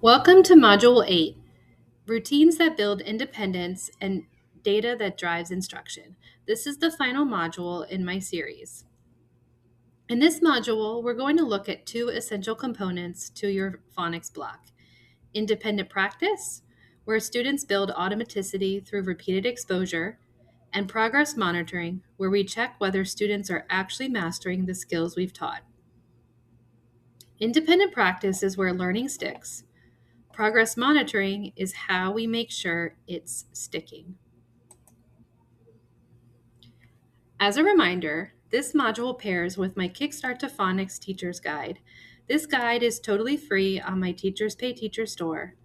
Welcome to Module 8, Routines that Build Independence and Data that Drives Instruction. This is the final module in my series. In this module, we're going to look at two essential components to your phonics block. Independent practice, where students build automaticity through repeated exposure, and progress monitoring, where we check whether students are actually mastering the skills we've taught. Independent practice is where learning sticks. Progress monitoring is how we make sure it's sticking. As a reminder, this module pairs with my Kickstart to Phonics Teacher's Guide. This guide is totally free on my Teachers Pay Teacher store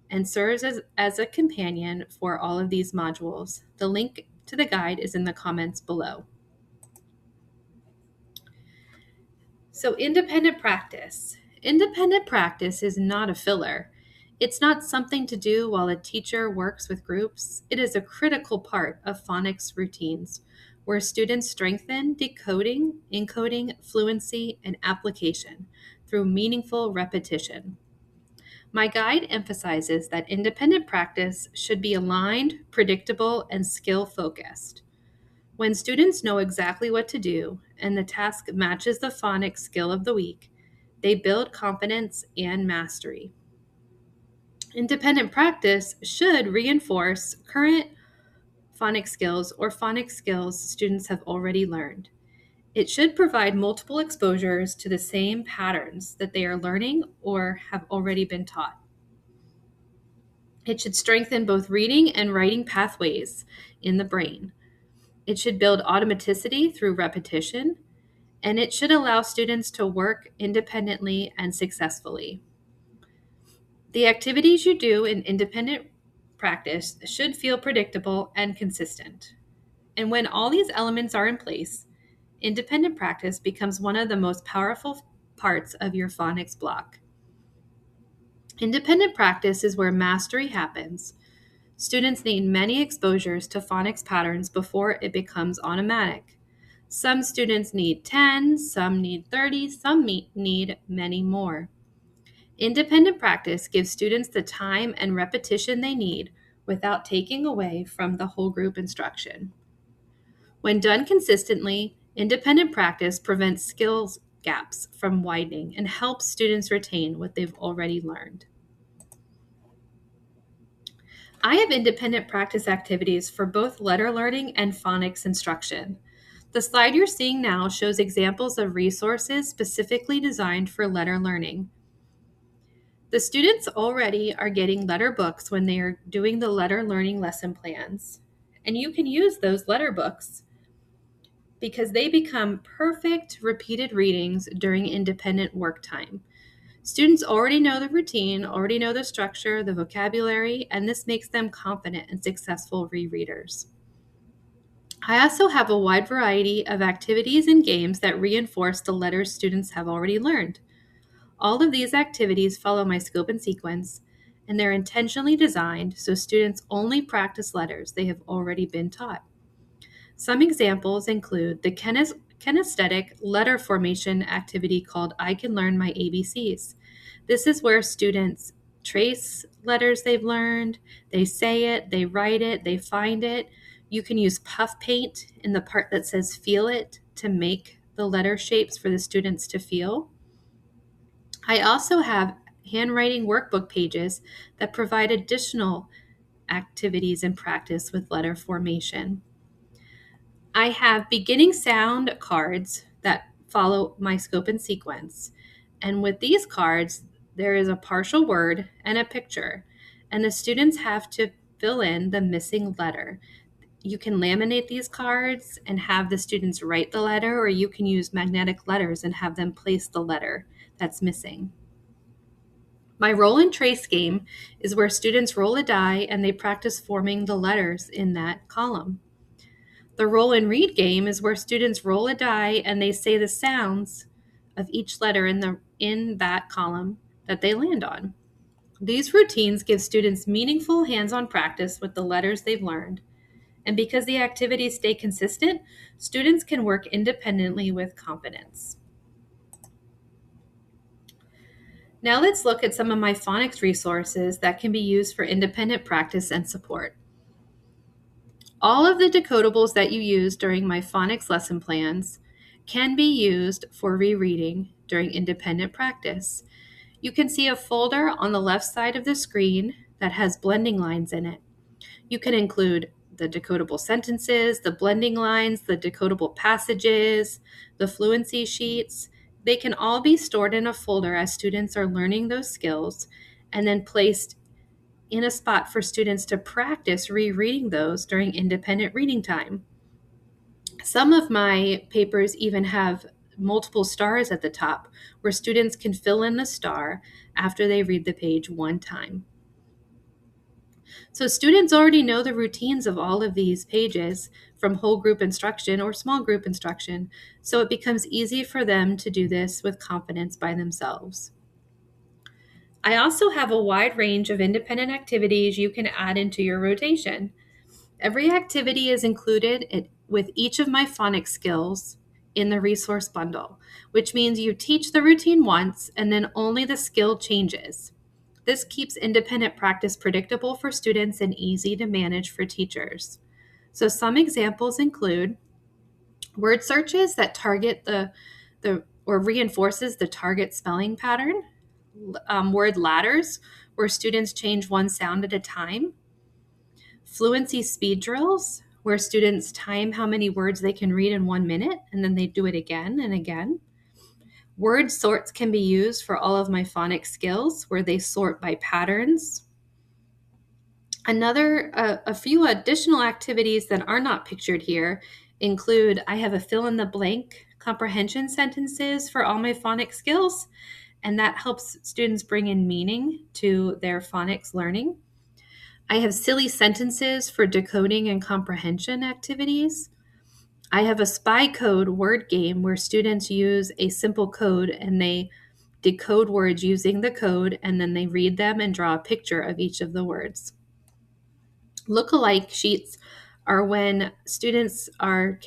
and serves as a companion for all of these modules. The link to the guide is in the comments below. So, independent practice. Independent practice is not a filler. It's not something to do while a teacher works with groups. It is a critical part of phonics routines where students strengthen decoding, encoding, fluency, and application through meaningful repetition. My guide emphasizes that independent practice should be aligned, predictable, and skill focused. When students know exactly what to do and the task matches the phonics skill of the week, they build confidence and mastery. Independent practice should reinforce current phonics skills or phonics skills students have already learned. It should provide multiple exposures to the same patterns that they are learning or have already been taught. It should strengthen both reading and writing pathways in the brain. It should build automaticity through repetition, and it should allow students to work independently and successfully. The activities you do in independent practice should feel predictable and consistent. And when all these elements are in place, independent practice becomes one of the most powerful parts of your phonics block. Independent practice is where mastery happens. Students need many exposures to phonics patterns before it becomes automatic. Some students need 10, some need 30, some need many more. Independent practice gives students the time and repetition they need without taking away from the whole group instruction. When done consistently, independent practice prevents skills gaps from widening and helps students retain what they've already learned. I have independent practice activities for both letter learning and phonics instruction. The slide you're seeing now shows examples of resources specifically designed for letter learning. The students already are getting letter books when they are doing the letter learning lesson plans. And you can use those letter books because they become perfect repeated readings during independent work time. Students already know the routine, already know the structure, the vocabulary, and this makes them confident and successful rereaders. I also have a wide variety of activities and games that reinforce the letters students have already learned. All of these activities follow my scope and sequence, and they're intentionally designed so students only practice letters they have already been taught. Some examples include the kinesthetic letter formation activity called I Can Learn My ABCs. This is where students trace letters they've learned, they say it, they write it, they find it. You can use puff paint in the part that says feel it to make the letter shapes for the students to feel. I also have handwriting workbook pages that provide additional activities and practice with letter formation. I have beginning sound cards that follow my scope and sequence. And with these cards, there is a partial word and a picture, and the students have to fill in the missing letter. You can laminate these cards and have the students write the letter, or you can use magnetic letters and have them place the letter that's missing. My roll and trace game is where students roll a die and they practice forming the letters in that column. The roll and read game is where students roll a die and they say the sounds of each letter in that column that they land on. These routines give students meaningful hands-on practice with the letters they've learned. And because the activities stay consistent, students can work independently with confidence. Now let's look at some of my phonics resources that can be used for independent practice and support. All of the decodables that you use during my phonics lesson plans can be used for rereading during independent practice. You can see a folder on the left side of the screen that has blending lines in it. You can include the decodable sentences, the blending lines, the decodable passages, the fluency sheets. They can all be stored in a folder as students are learning those skills and then placed in a spot for students to practice rereading those during independent reading time. Some of my papers even have multiple stars at the top where students can fill in the star after they read the page one time. So students already know the routines of all of these pages from whole group instruction or small group instruction, so it becomes easy for them to do this with confidence by themselves. I also have a wide range of independent activities you can add into your rotation. Every activity is included with each of my phonics skills in the resource bundle, which means you teach the routine once and then only the skill changes. This keeps independent practice predictable for students and easy to manage for teachers. So some examples include word searches that target the or reinforces the target spelling pattern, word ladders where students change one sound at a time, fluency speed drills where students time how many words they can read in 1 minute and then they do it again and again. Word sorts can be used for all of my phonics skills where they sort by patterns. A few additional activities that are not pictured here include I have a fill in the blank comprehension sentences for all my phonics skills, and that helps students bring in meaning to their phonics learning. I have silly sentences for decoding and comprehension activities. I have a spy code word game where students use a simple code and they decode words using the code, and then they read them and draw a picture of each of the words. Lookalike sheets are when students are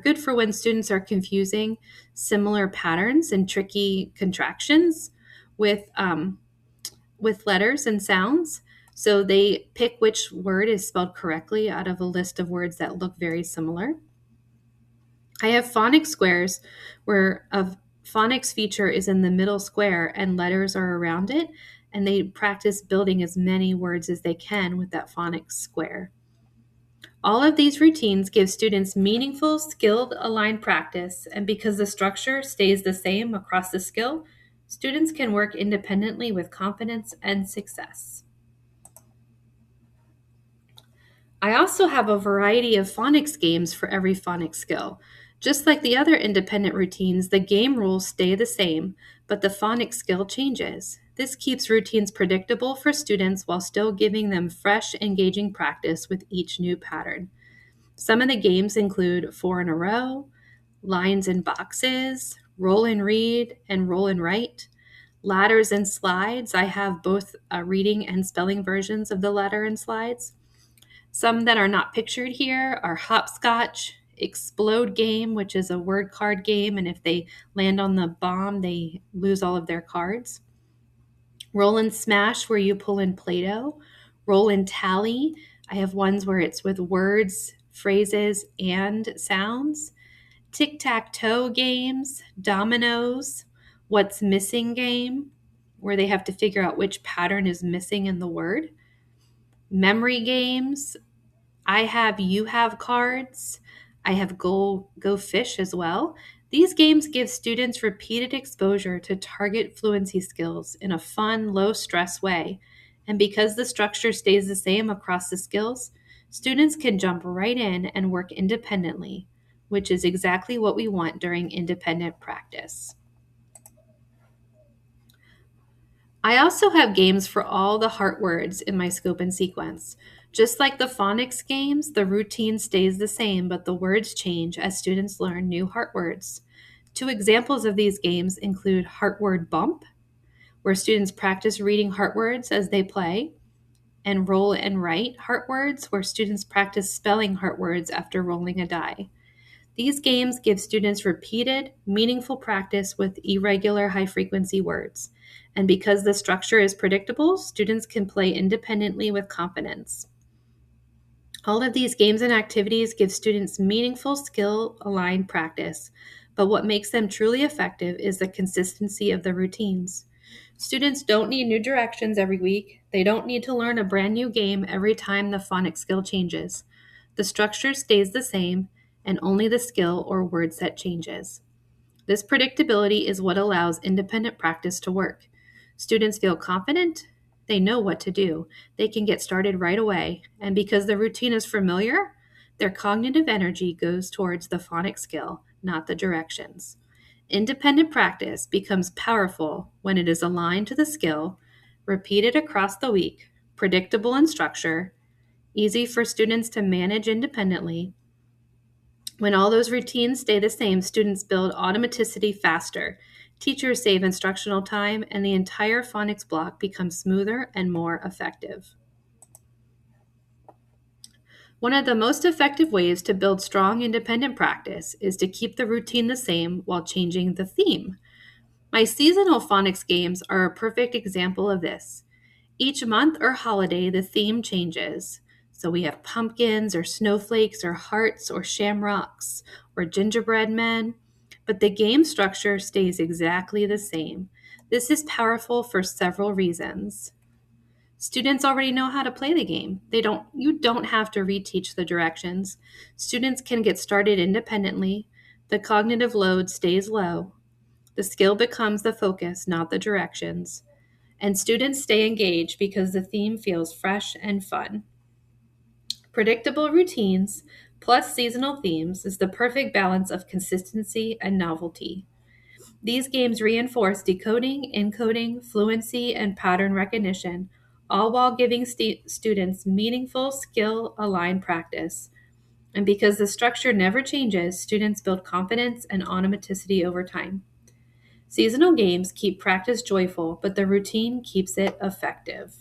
good for when students are confusing similar patterns and tricky contractions with letters and sounds. So they pick which word is spelled correctly out of a list of words that look very similar. I have phonics squares where a phonics feature is in the middle square and letters are around it, and they practice building as many words as they can with that phonics square. All of these routines give students meaningful, skilled, aligned practice, and because the structure stays the same across the skill, students can work independently with confidence and success. I also have a variety of phonics games for every phonics skill. Just like the other independent routines, the game rules stay the same, but the phonics skill changes. This keeps routines predictable for students while still giving them fresh, engaging practice with each new pattern. Some of the games include 4 in a row, lines and boxes, roll and read, and roll and write, ladders and slides. I have both reading and spelling versions of the ladder and slides. Some that are not pictured here are hopscotch, explode game, which is a word card game, and if they land on the bomb, they lose all of their cards. Roll and smash, where you pull in Play-Doh. Roll and tally. I have ones where it's with words, phrases, and sounds. Tic-tac-toe games, dominoes, what's missing game, where they have to figure out which pattern is missing in the word. Memory games, I have you have cards. I have go fish as well. These games give students repeated exposure to target fluency skills in a fun, low stress way. And because the structure stays the same across the skills, students can jump right in and work independently, which is exactly what we want during independent practice. I also have games for all the heart words in my scope and sequence. Just like the phonics games, the routine stays the same, but the words change as students learn new heart words. 2 examples of these games include Heart Word Bump, where students practice reading heart words as they play, and Roll and Write heart words, where students practice spelling heart words after rolling a die. These games give students repeated, meaningful practice with irregular high-frequency words. And because the structure is predictable, students can play independently with confidence. All of these games and activities give students meaningful skill-aligned practice, but what makes them truly effective is the consistency of the routines. Students don't need new directions every week. They don't need to learn a brand new game every time the phonics skill changes. The structure stays the same, and only the skill or word set changes. This predictability is what allows independent practice to work. Students feel confident, they know what to do, they can get started right away, and because the routine is familiar, their cognitive energy goes towards the phonics skill, not the directions. Independent practice becomes powerful when it is aligned to the skill, repeated across the week, predictable in structure, easy for students to manage independently. When all those routines stay the same, students build automaticity faster. Teachers save instructional time, and the entire phonics block becomes smoother and more effective. One of the most effective ways to build strong independent practice is to keep the routine the same while changing the theme. My seasonal phonics games are a perfect example of this. Each month or holiday, the theme changes. So we have pumpkins or snowflakes or hearts or shamrocks or gingerbread men, but the game structure stays exactly the same. This is powerful for several reasons. Students already know how to play the game. You don't have to reteach the directions. Students can get started independently. The cognitive load stays low. The skill becomes the focus, not the directions. And students stay engaged because the theme feels fresh and fun. Predictable routines plus seasonal themes is the perfect balance of consistency and novelty. These games reinforce decoding, encoding, fluency, and pattern recognition, all while giving students meaningful skill-aligned practice. And because the structure never changes, students build confidence and automaticity over time. Seasonal games keep practice joyful, but the routine keeps it effective.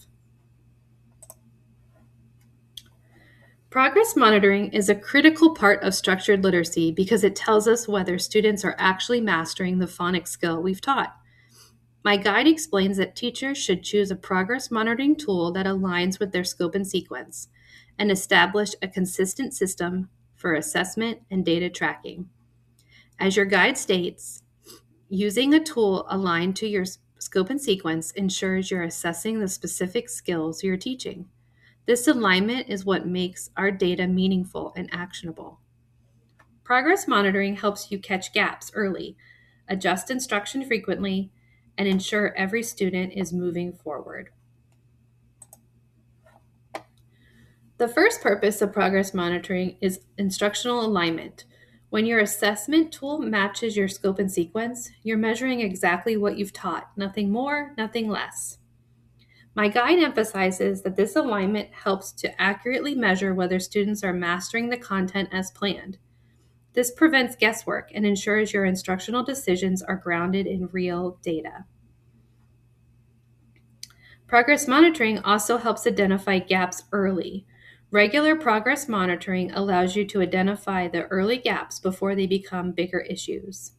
Progress monitoring is a critical part of structured literacy because it tells us whether students are actually mastering the phonics skill we've taught. My guide explains that teachers should choose a progress monitoring tool that aligns with their scope and sequence and establish a consistent system for assessment and data tracking. As your guide states, using a tool aligned to your scope and sequence ensures you're assessing the specific skills you're teaching. This alignment is what makes our data meaningful and actionable. Progress monitoring helps you catch gaps early, adjust instruction frequently, and ensure every student is moving forward. The first purpose of progress monitoring is instructional alignment. When your assessment tool matches your scope and sequence, you're measuring exactly what you've taught, nothing more, nothing less. My guide emphasizes that this alignment helps to accurately measure whether students are mastering the content as planned. This prevents guesswork and ensures your instructional decisions are grounded in real data. Progress monitoring also helps identify gaps early. Regular progress monitoring allows you to identify the early gaps before they become bigger issues.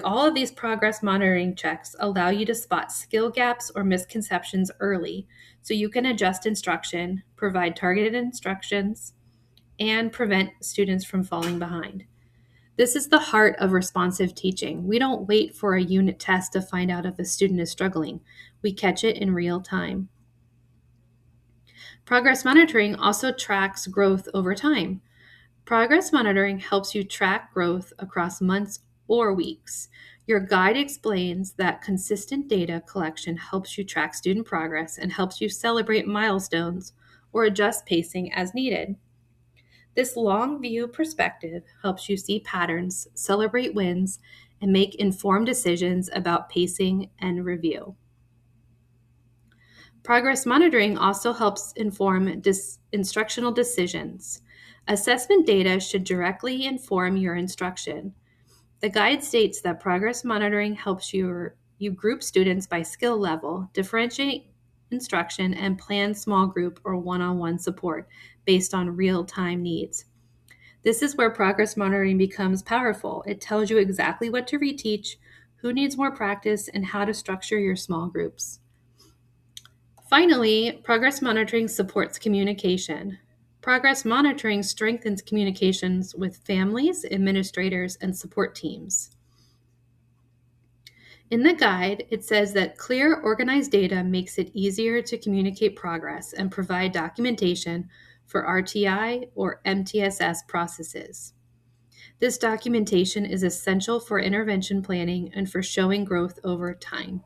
All of these progress monitoring checks allow you to spot skill gaps or misconceptions early so you can adjust instruction, provide targeted instructions, and prevent students from falling behind. This is the heart of responsive teaching. We don't wait for a unit test to find out if a student is struggling. We catch it in real time. Progress monitoring also tracks growth over time. Progress monitoring helps you track growth across months or weeks. Your guide explains that consistent data collection helps you track student progress and helps you celebrate milestones or adjust pacing as needed. This long view perspective helps you see patterns, celebrate wins, and make informed decisions about pacing and review. Progress monitoring also helps inform instructional decisions. Assessment data should directly inform your instruction. The guide states that progress monitoring helps you group students by skill level, differentiate instruction, and plan small group or one-on-one support based on real-time needs. This is where progress monitoring becomes powerful. It tells you exactly what to reteach, who needs more practice, and how to structure your small groups. Finally, progress monitoring supports communication. Progress monitoring strengthens communications with families, administrators, and support teams. In the guide, it says that clear, organized data makes it easier to communicate progress and provide documentation for RTI or MTSS processes. This documentation is essential for intervention planning and for showing growth over time.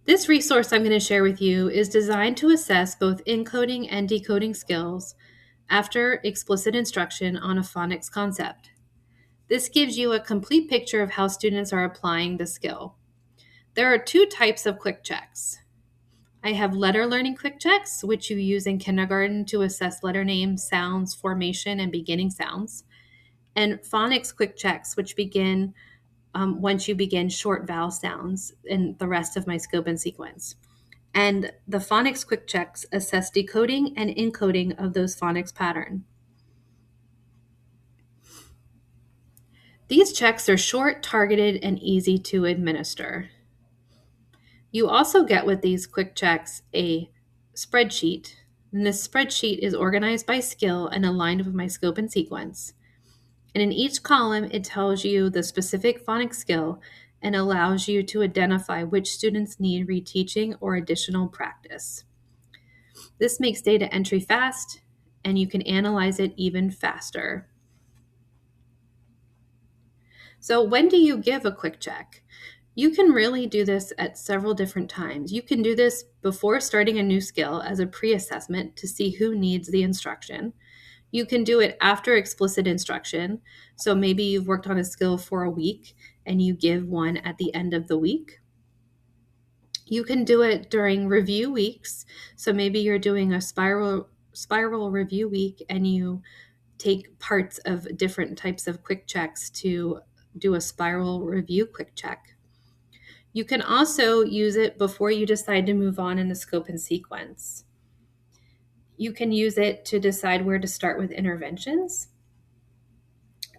This resource I'm going to share with you is designed to assess both encoding and decoding skills after explicit instruction on a phonics concept. This gives you a complete picture of how students are applying the skill. There are two types of quick checks. I have letter learning quick checks, which you use in kindergarten to assess letter names, sounds, formation, and beginning sounds, and phonics quick checks, which begin once you begin short vowel sounds in the rest of my scope and sequence. And the phonics quick checks assess decoding and encoding of those phonics pattern. These checks are short, targeted, and easy to administer. You also get with these quick checks a spreadsheet, and this spreadsheet is organized by skill and aligned with my scope and sequence. And in each column, it tells you the specific phonics skill and allows you to identify which students need reteaching or additional practice. This makes data entry fast, and you can analyze it even faster. So when do you give a quick check? You can really do this at several different times. You can do this before starting a new skill as a pre-assessment to see who needs the instruction. You can do it after explicit instruction. So maybe you've worked on a skill for a week and you give one at the end of the week. You can do it during review weeks. So maybe you're doing a spiral review week and you take parts of different types of quick checks to do a spiral review quick check. You can also use it before you decide to move on in the scope and sequence. You can use it to decide where to start with interventions.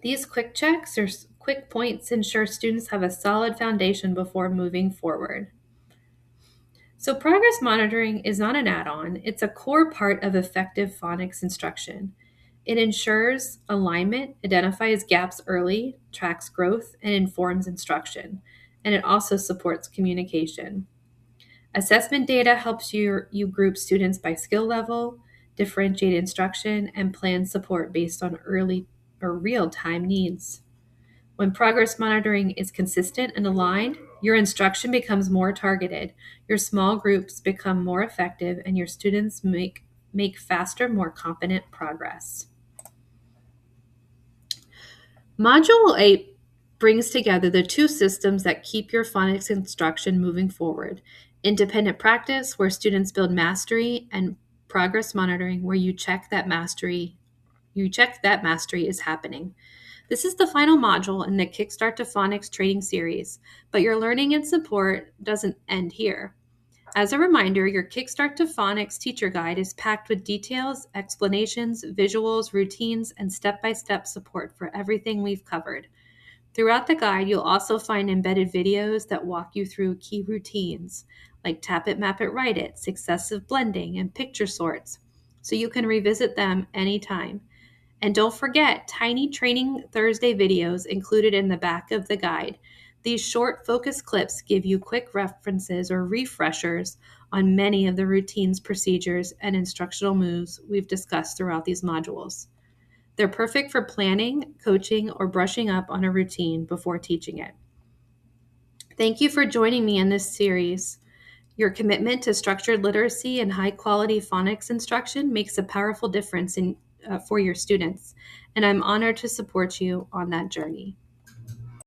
These quick checks or quick points ensure students have a solid foundation before moving forward. So progress monitoring is not an add-on, it's a core part of effective phonics instruction. It ensures alignment, identifies gaps early, tracks growth, and informs instruction. And it also supports communication. Assessment data helps you group students by skill level, differentiate instruction, and plan support based on early or real-time needs. When progress monitoring is consistent and aligned, your instruction becomes more targeted, your small groups become more effective, and your students make faster, more competent progress. Module 8 brings together the two systems that keep your phonics instruction moving forward. Independent practice, where students build mastery, and progress monitoring, where you check that mastery is happening. This is the final module in the Kickstart to Phonics Training Series, but your learning and support doesn't end here. As a reminder, your Kickstart to Phonics teacher guide is packed with details, explanations, visuals, routines, and step-by-step support for everything we've covered. Throughout the guide, you'll also find embedded videos that walk you through key routines, like tap it, map it, write it, successive blending, and picture sorts, so you can revisit them anytime. And don't forget, tiny Training Thursday videos included in the back of the guide. These short focus clips give you quick references or refreshers on many of the routines, procedures, and instructional moves we've discussed throughout these modules. They're perfect for planning, coaching, or brushing up on a routine before teaching it. Thank you for joining me in this series. Your commitment to structured literacy and high-quality phonics instruction makes a powerful difference for your students, and I'm honored to support you on that journey.